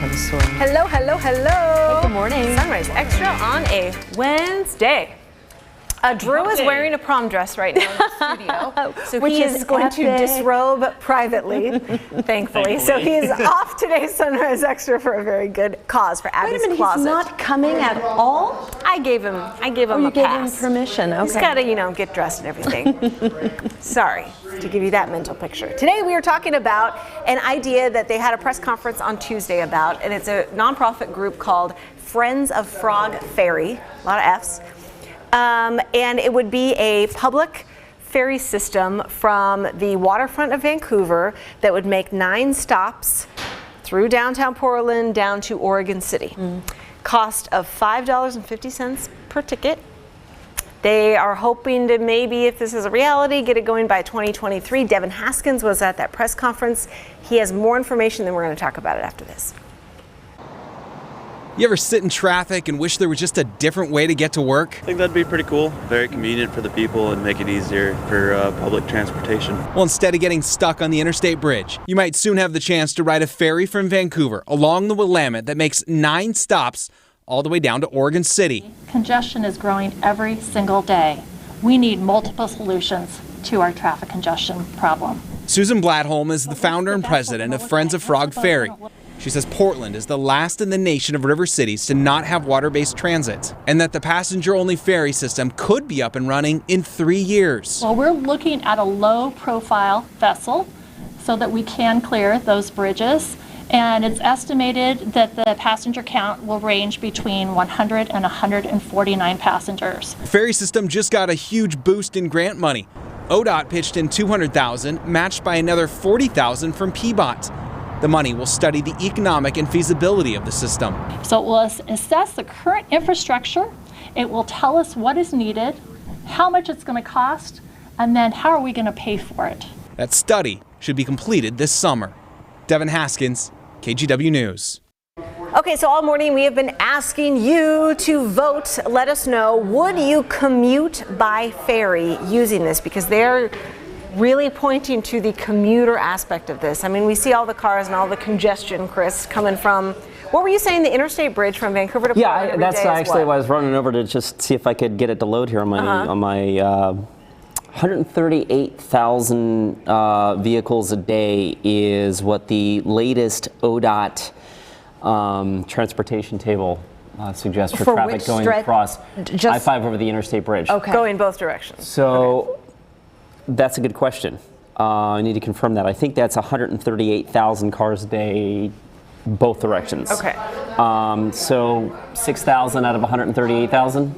I'm sorry. Hello, hello, hello. Hey, good morning. Sunrise Extra on a Wednesday. Drew is wearing a prom dress right now in the studio, so Which he is is going to epic. disrobe privately, thankfully. So he is off today's Sunrise Extra for a very good cause for Abby's Wait a minute, Closet. he's not coming at all? I gave him Oh, a you gave him pass. permission, okay. He's got to, get dressed and everything. Sorry to give you that mental picture. Today we are talking about an idea that they had a press conference on Tuesday about, and it's a nonprofit group called Friends of Frog Ferry, a lot of F's. And it would be a public ferry system from the waterfront of Vancouver that would make 9 stops through downtown Portland down to Oregon City. Cost of $5.50 per ticket. They are hoping to maybe, if this is a reality, get it going by 2023. Devin Haskins was at that press conference. He has more information, than we're going to talk about it after this. You ever sit in traffic and wish there was just a different way to get to work? I think that'd be pretty cool. Very convenient for the people and make it easier for public transportation. Well, instead of getting stuck on the interstate bridge, you might soon have the chance to ride a ferry from Vancouver along the Willamette that makes 9 stops all the way down to Oregon City. Congestion is growing every single day. We need multiple solutions to our traffic congestion problem. Susan Bladholm is the founder and president of Friends of Frog Ferry. She says Portland is the last in the nation of river cities to not have water-based transit, and that the passenger-only ferry system could be up and running in 3 years. Well, we're looking at a low-profile vessel so that we can clear those bridges, and it's estimated that the passenger count will range between 100 and 149 passengers. The ferry system just got a huge boost in grant money. ODOT pitched in $200,000, matched by another $40,000 from PBOT. The money will study the economic and feasibility of the system. So it will assess the current infrastructure, it will tell us what is needed, how much it's going to cost, and then how are we going to pay for it. That study should be completed this summer. Devin Haskins, KGW News. Okay, so all morning we have been asking you to vote. Let us know, would you commute by ferry using this? Because they're really pointing to the commuter aspect of this. I mean, we see all the cars and all the congestion, Chris, coming from, what were you saying, the interstate bridge from Vancouver to Portland? Yeah, that's actually why I was running over to just see if I could get it to load here on my 138,000 vehicles a day is what the latest ODOT transportation table suggests for traffic going across I-5 over the interstate bridge. Okay. Go in both directions. So that's a good question. I need to confirm that. I think that's 138,000 cars a day, both directions. Okay. So 6,000 out of 138,000?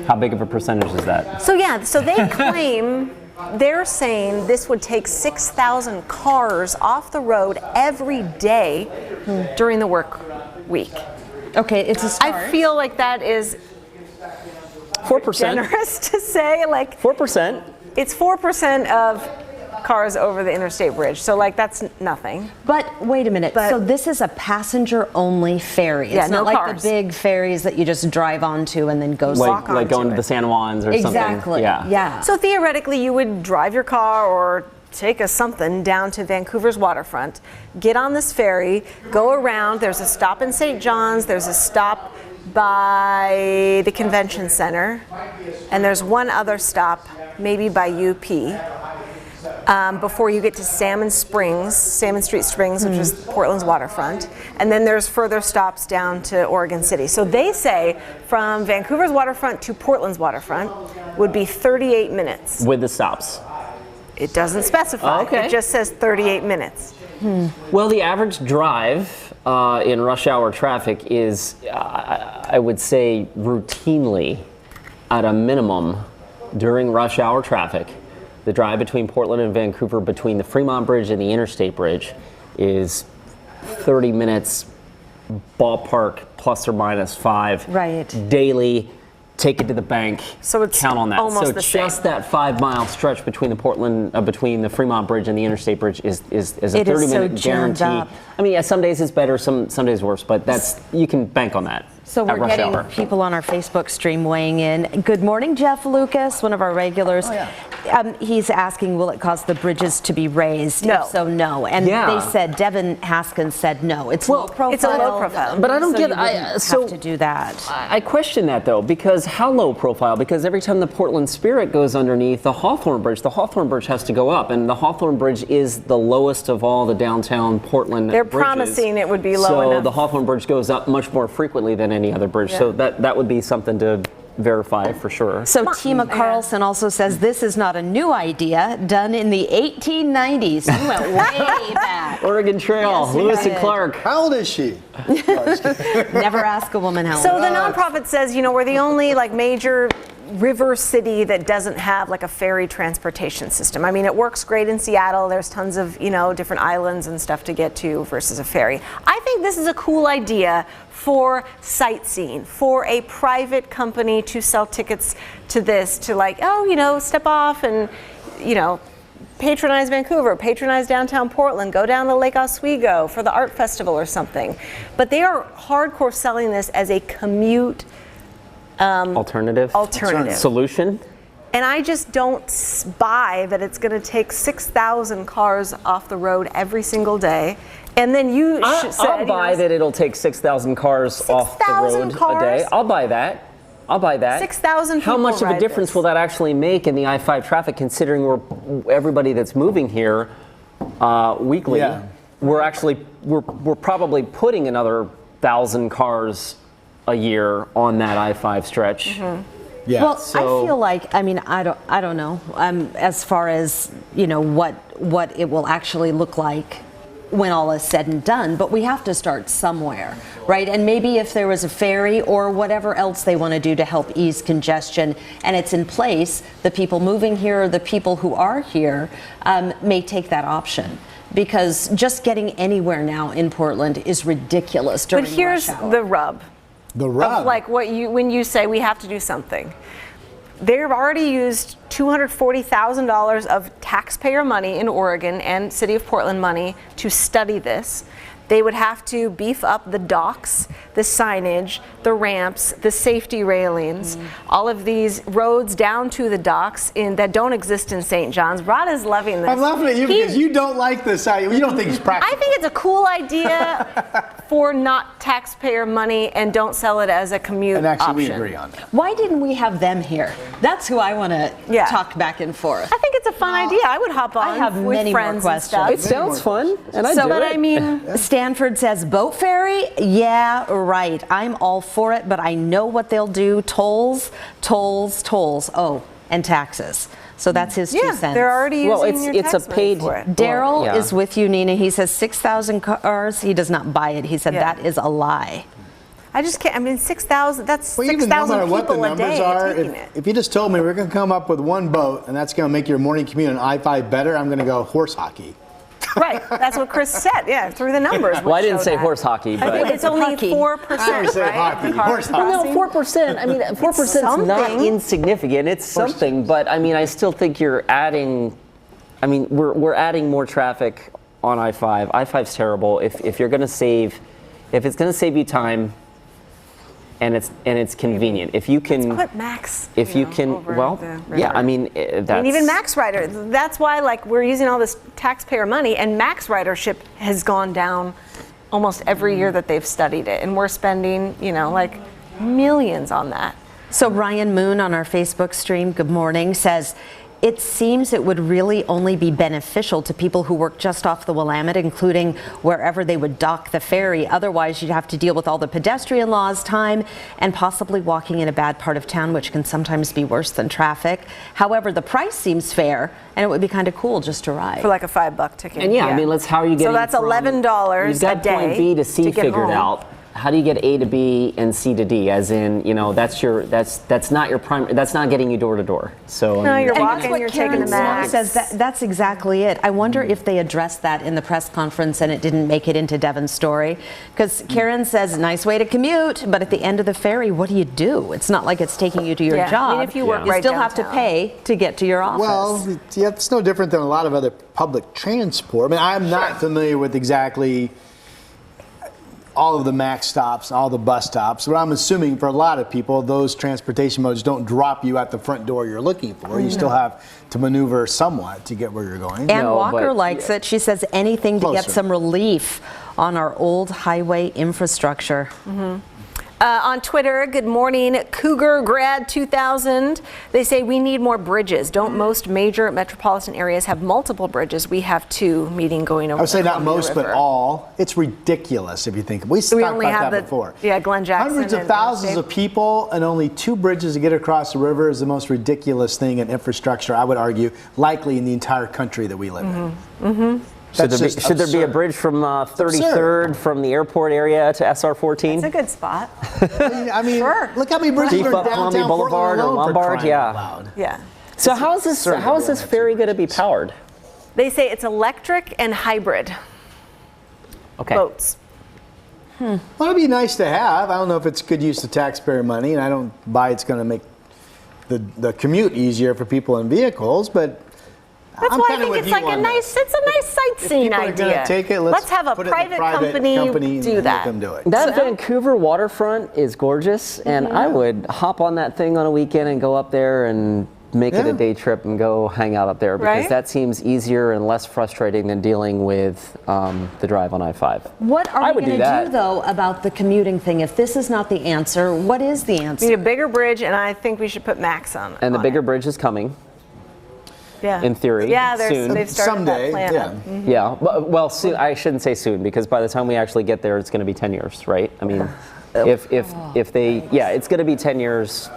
How big of a percentage is that? So yeah, so they claim, they're saying this would take 6,000 cars off the road every day during the work week. Okay, it's a start. I feel like that is 4%. generous to say, like 4%. it's 4% of cars over the interstate bridge. So like that's nothing. But wait a minute, so this is a passenger-only ferry. Yeah, It's no not like cars. the big ferries that you just drive onto and then go walk Like going onto to it. the San Juans or something. Exactly, yeah. So theoretically, you would drive your car or take a something down to Vancouver's waterfront, get on this ferry, go around. There's a stop in St. John's. There's a stop by the convention center, and there's one other stop, maybe by UP, before you get to Salmon Street Springs, which is Portland's waterfront, and then there's further stops down to Oregon City. So they say from Vancouver's waterfront to Portland's waterfront would be 38 minutes. With the stops. It doesn't specify. Okay. It just says 38 minutes. Well, the average drive in rush hour traffic is, I would say, routinely, at a minimum, during rush hour traffic, the drive between Portland and Vancouver, between the Fremont Bridge and the Interstate Bridge, is 30 minutes, ballpark, plus or minus 5. Right. Daily. Take it to the bank. So it's count on that. almost so the just same. that 5-mile stretch between between the Fremont Bridge and the Interstate Bridge is a It is 30-minute so jammed guarantee. up. I mean, yeah, some days it's better, some days worse, but you can bank on that. So at we're rush getting hour. people on our Facebook stream weighing in. Good morning, Jeff Lucas, one of our regulars. He's asking, will it cause the bridges to be raised? No. If so, no. And Yeah. they said, Devin Haskins said no. It's low profile. It's a low profile. But I don't so get- you wouldn't so- have to do that. I question that though, because how low profile? Because every time the Portland Spirit goes underneath the Hawthorne Bridge has to go up, and the Hawthorne Bridge is the lowest of all the downtown Portland They're bridges. promising it would be low so enough. the Hawthorne Bridge goes up much more frequently than any other bridge. So that would be something to verify for sure. So Tima Carlson also says this is not a new idea, done in the 1890s. You went way back. Oregon Trail, Yes, we Lewis and did. Clark. How old is she? Never ask a woman how So old. the nonprofit says, we're the only like major river city that doesn't have like a ferry transportation system. I mean, it works great in Seattle. There's tons of, different islands and stuff to get to versus a ferry. I think this is a cool idea for sightseeing, for a private company to sell tickets to this, to step off and, patronize Vancouver, patronize downtown Portland, go down to Lake Oswego for the art festival or something. But they are hardcore selling this as a commute Alternative solution. And I just don't buy that it's going to take 6,000 cars off the road every single day. And then I'll buy that it'll take 6,000 cars off the 6,000 road a cars? day. I'll buy that. 6,000 How people much of a ride difference this. will that actually make in the I-5 traffic, considering everybody that's moving here weekly? Yeah. We're probably putting another 1,000 cars a year on that I-5 stretch. Yeah. Well, So- I feel like, I don't know, as far as, what it will actually look like when all is said and done, but we have to start somewhere, right? And maybe if there was a ferry or whatever else they want to do to help ease congestion and it's in place, the people moving here, the people who are here may take that option. Because just getting anywhere now in Portland is ridiculous during But here's rush hour. the rub. The rub. Of like when you say we have to do something. They've already used $240,000 of taxpayer money in Oregon and City of Portland money to study this. They would have to beef up the docks, the signage, the ramps, the safety railings, all of these roads down to the docks that don't exist in St. John's. Rod is loving this. I'm laughing at you because you don't like this idea. You don't think it's practical. I think it's a cool idea for not taxpayer money and don't sell it as a commute And actually, option. we agree on that. Why didn't we have them here? That's who I want to talk back and forth. I think it's a fun idea. I would hop on I have with many more friends and questions. stuff. It sounds fun, and I do But it. I mean, Stanford says boat ferry? Yeah, right. I'm all for it, but I know what they'll do. Tolls. Oh, and taxes. So that's his 2 cents. they're already using Well, your it's tax a money paid. for it. Daryl Yeah. is with you, Nina. He says 6,000 cars. He does not buy it. He said Yeah. that is a lie. I just can't. I mean, 6,000. That's Well, even no 6,000 matter what the people a numbers day are, taking it. if you just told me we're going to come up with one boat and that's going to make your morning commute on I-5 better, I'm going to go horse hockey. Right. That's what Chris said. Yeah, through the numbers. Well, I would didn't show say that. horse hockey, I think but it's only Hockey. 4%. I would say right, hockey, of the cars horse hockey. crossing. no, 4%. I mean, 4% is not something. insignificant. It's something, but I mean, I still think you're adding. I mean, we're adding more traffic on I-5. I-5's terrible. If you're going to save, if it's going to save you time, and it's convenient. If you can, Put Max. if you know, can, over well, the yeah. river. I mean, that's. And even Max Rider. That's why, like, we're using all this taxpayer money, and Max ridership has gone down almost every year that they've studied it, and we're spending, like, millions on that. So Ryan Moon on our Facebook stream, good morning, says, it seems it would really only be beneficial to people who work just off the Willamette, including wherever they would dock the ferry. Otherwise, you'd have to deal with all the pedestrian laws, time, and possibly walking in a bad part of town, which can sometimes be worse than traffic. However, the price seems fair, and it would be kind of cool just to ride. For like a $5 ticket. And yeah, I mean, how are you getting? So that's $11 You've got a day point B to C to get figured home. out. How do you get A to B and C to D? As in, that's not your prime. That's not getting you door to door. So No, you're And walking, that's what you're taking Karen the Sloan Max. says that's exactly it. I wonder if they addressed that in the press conference and it didn't make it into Devin's story. Because Karen says, nice way to commute, but at the end of the ferry, what do you do? It's not like it's taking you to your Yeah, job. I mean, if you work you right still have to downtown. pay to get to your office. Well, yeah, it's no different than a lot of other public transport. I mean, I'm not familiar with exactly all of the max stops, all the bus stops. But I'm assuming for a lot of people, those transportation modes don't drop you at the front door you're looking for. You still have to maneuver somewhat to get where you're going. Ann No, Walker but- likes it. She says anything to get Closer. some relief on our old highway infrastructure. On Twitter, good morning, Cougar Grad 2000. They say we need more bridges. Don't most major metropolitan areas have multiple bridges? We have two, meeting going over I would say the not Columbia most, but River. all. It's ridiculous if you think. We talked only about have that the- before. yeah, Glenn Jackson Hundreds of and thousands Interstate. of people and only 2 bridges to get across the river is the most ridiculous thing in infrastructure, I would argue, likely in the entire country that we live in. Should That's there, just should there be a absurd. bridge from 33rd from the airport area to SR14? It's a good spot. I mean, look how many bridges Beef are up downtown Columbia Portland Boulevard or alone for Lombard, crying yeah. out loud. Yeah. So how is this absurd to have ferry two going to be powered? They say it's electric and hybrid Okay. boats. Well, it'd be nice to have. I don't know if it's good use of taxpayer money, and I don't buy it's going to make the commute easier for people in vehicles, but That's I'm why I kinda think with it's you like a on nice, that. it's a nice sightseeing People are idea. gonna take it, let's have a put it in private company company do and that. Let them do it. That Vancouver waterfront is gorgeous, and I would hop on that thing on a weekend and go up there and make it Yeah. a day trip and go hang out up there because Right? that seems easier and less frustrating than dealing with the drive on I-5. What are I we would do going to that. do, though, about the commuting thing? If this is not the answer, what is the We need answer? a bigger bridge, and I think we should put max on. And the on bigger it. bridge is coming, Yeah. in theory, Yeah, soon. they've started Someday, that plan. yeah. Yeah, well, soon, I shouldn't say soon because by the time we actually get there, it's going to be 10 years, right? I mean, if they, yeah, it's going to be 10 years.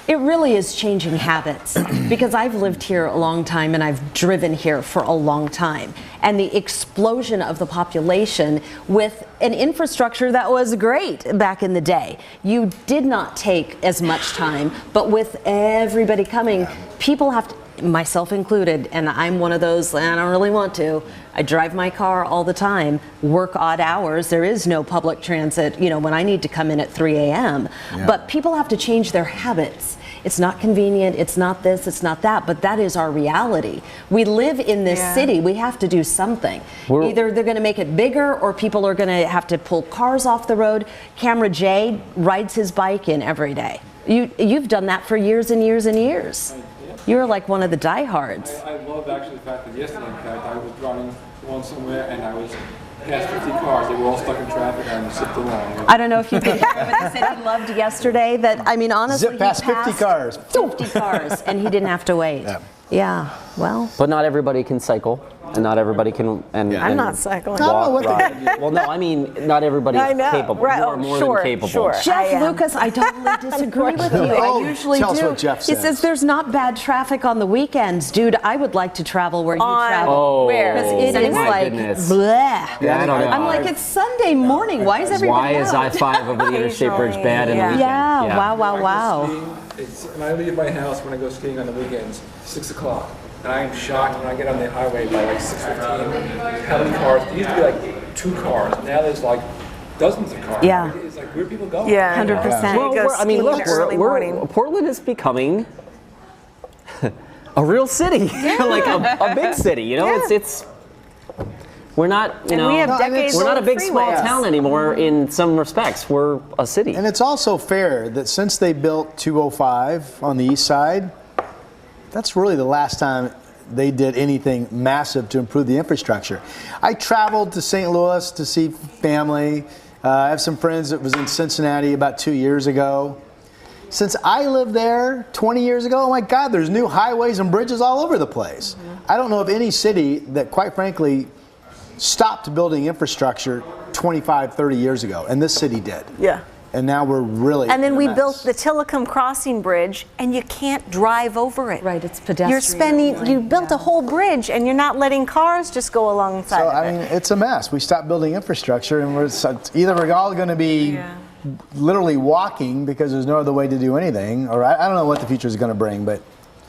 It really is changing habits because I've lived here a long time and I've driven here for a long time. And the explosion of the population with an infrastructure that was great back in the day. You did not take as much time, but with everybody coming, people have to, myself included, and I'm one of those, I don't really want to. I drive my car all the time, work odd hours. There is no public transit, when I need to come in at 3 a.m. But people have to change their habits. It's not convenient, it's not this, it's not that, but that is our reality. We live in this city, we have to do something. Either they're gonna make it bigger or people are gonna have to pull cars off the road. Camera J rides his bike in every day. You've done that for years and years and years. You're like one of the diehards. I love actually the fact that yesterday, in fact, I was driving along somewhere and I was past 50 cars. They were all stuck in traffic and I was zipped along. I don't know if you've been here, but he said he loved yesterday that, honestly, Zip past he 50 cars. 50 cars, and he didn't have to wait. Yeah, well. But not everybody can cycle, and not everybody can. I'm not cycling. Walk, ride. Well, no, I mean not everybody I is know. capable. Right. You are Oh, more sure, than capable. sure. Jeff I am. Lucas, I totally disagree with you. Oh, I usually tell us do. what Jeff He says. says there's not bad traffic on the weekends. Dude, I would like to travel where you travel. Oh, Where? Because it is my like, goodness. bleh. Yeah, I don't know. I'm like, it's Sunday morning. Why is everybody Why is out? I-5 over the interstate bridge bad in the weekend? Yeah, wow, wow, When I go wow. skiing, when I leave my house, when I go skiing on the weekends, 6 o'clock. And I am shocked when I get on the highway by like 6:15. How many cars? There used to be like 2 cars. Now there's like dozens of cars. Yeah. It's like, where are people going? Yeah. 100%. Well, Go I mean, skiing look, early morning. Portland is becoming a real city, like a big city. It's we're not, And we have No, and decades we're not a old big small freeways. town anymore. In some respects, we're a city. And it's also fair that since they built 205 on the east side, that's really the last time they did anything massive to improve the infrastructure. I traveled to St. Louis to see family. I have some friends that was in Cincinnati about 2 years ago. Since I lived there 20 years ago, oh my God, there's new highways and bridges all over the place. I don't know of any city that, quite frankly, stopped building infrastructure 25, 30 years ago, and this city did. Yeah. And now we're really And then in a we mess. built the Tillicum Crossing Bridge, and you can't drive over it. Right, it's pedestrian. You built a whole bridge, and you're not letting cars just go alongside So, of I it. mean, it's a mess. We stopped building infrastructure, and either we're all going to be literally walking because there's no other way to do anything, or I don't know what the future is going to bring, but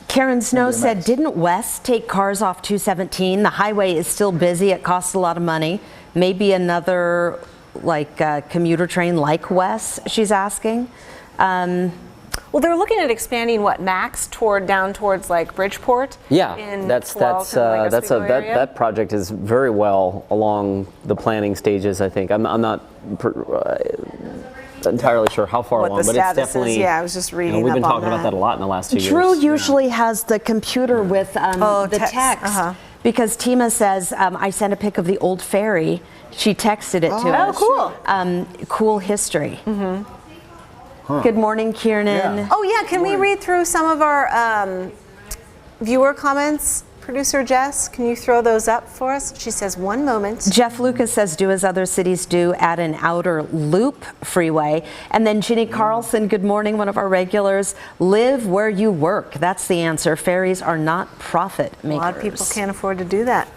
Karen Snow Maybe a said, mess. didn't West take cars off 217? The highway is still busy. It costs a lot of money. Maybe another commuter train like West, she's asking. Well, they're looking at expanding Max down towards like Bridgeport. Yeah, in that's Tualatin, like, Oswego area. that project is very well along the planning stages. I think I'm not entirely sure how far What along, the but it's status definitely. is. Yeah, I was just reading We've been up on talking about that a lot in the last 2 years. Drew usually has the computer with the text. text. Because Tima says, I sent a pic of the old ferry. She texted it to us. Oh, cool. Cool history. Good morning, Kiernan. Yeah. Oh yeah, can we read through some of our viewer comments? Producer Jess, can you throw those up for us? She says, one moment. Jeff Lucas says, do as other cities do, add an outer loop freeway. And then Ginny Carlson, good morning, one of our regulars, live where you work. That's the answer. Ferries are not profit makers. A lot of people can't afford to do that.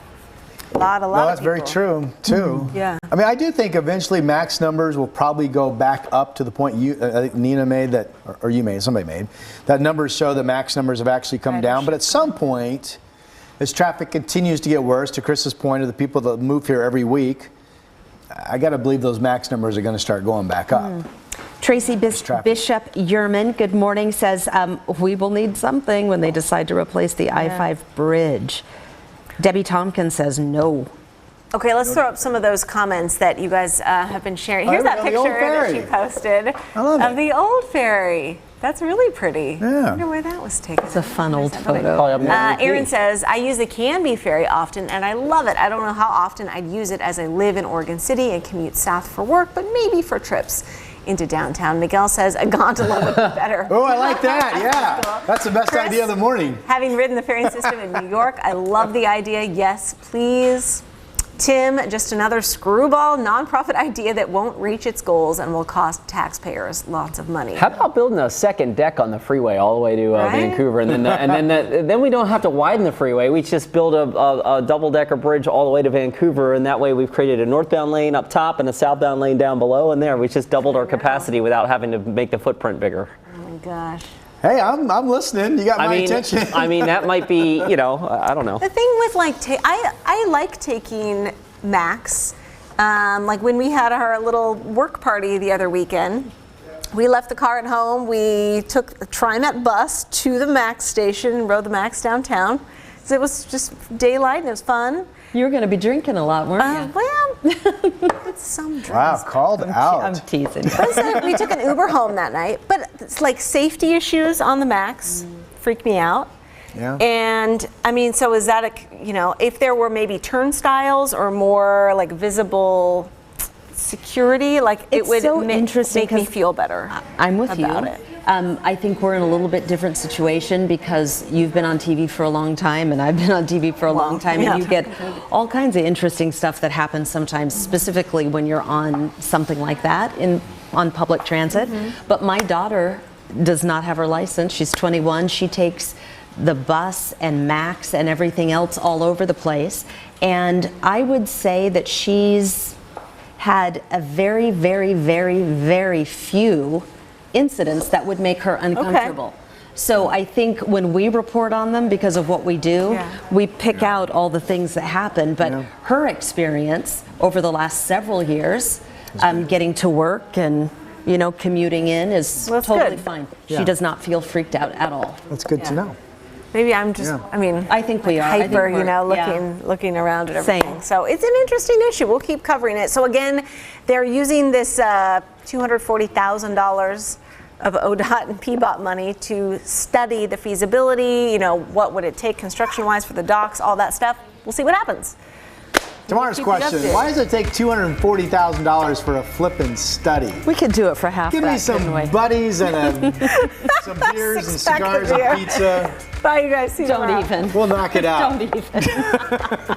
A lot No, of that's people. very true, too. Yeah. I mean, I do think eventually max numbers will probably go back up to the point I think Nina made that, or you made, somebody made, that numbers show that max numbers have actually come down. But at some point, as traffic continues to get worse, to Chris's point of the people that move here every week, I got to believe those max numbers are going to start going back up. Tracy Bishop Yerman, good morning, says, we will need something when they decide to replace the I-5 bridge. Debbie Tompkins says no. Okay, let's throw up some of those comments that you guys have been sharing. Here's that the old picture that she ferry. posted of the old ferry. That's really pretty. Yeah. I wonder where that was taken. It's a fun old photo. Aaron says, I use the Canby ferry often and I love it. I don't know how often I'd use it as I live in Oregon City and commute south for work, but maybe for trips into downtown. Miguel says a gondola would be better. Oh, I like that. Yeah. That's the best idea of the morning. Having ridden the ferry system in New York, I love the idea. Yes, please. Tim, just another screwball nonprofit idea that won't reach its goals and will cost taxpayers lots of money. How about building a second deck on the freeway all the way to Vancouver, and then we don't have to widen the freeway. We just build a double-decker bridge all the way to Vancouver, and that way we've created a northbound lane up top and a southbound lane down below, and there we just doubled our capacity without having to make the footprint bigger. Oh my gosh. Hey, I'm listening. You got my attention. I mean, that might be, I don't know. The thing with I like taking Max. Like when we had our little work party the other weekend, we left the car at home. We took the TriMet bus to the Max station and rode the Max downtown. So it was just daylight and it was fun. You were going to be drinking a lot, weren't you? Well, it's some drinks. Wow, called out. I'm teasing. We took an Uber home that night, but it's like safety issues on the Max freaked me out. Yeah. And I mean, so is that if there were maybe turnstiles or more like visible security, like it It's would so make interesting me 'cause feel better. I'm with about you. it. I think we're in a little bit different situation because you've been on TV for a long time and I've been on TV for a long time, yeah. and you get all kinds of interesting stuff that happens sometimes, specifically when you're on something like that on public transit. But my daughter does not have her license. She's 21. She takes the bus and Max and everything else all over the place. And I would say that she's had a very, very, very, very few incidents that would make her uncomfortable. So I think when we report on them, because of what we do, we pick out all the things that happen. But her experience over the last several years, getting to work and commuting in is totally fine. She does not feel freaked out at all. That's good to know. Maybe I'm just, I mean, I think we are. I think hyper, we're- looking around at everything. Same. So it's an interesting issue. We'll keep covering it. So again, they're using this $240,000 of ODOT and PBOT money to study the feasibility, what would it take construction-wise for the docks, all that stuff. We'll see what happens. Tomorrow's Keep you question, updated. why does it take $240,000 for a flippin' study? We could do it for half Give that, me some couldn't we? buddies and some beers and Six-pack of cigars and beer. pizza. Bye, you guys. See you Don't tomorrow. even. We'll knock it out. Don't even.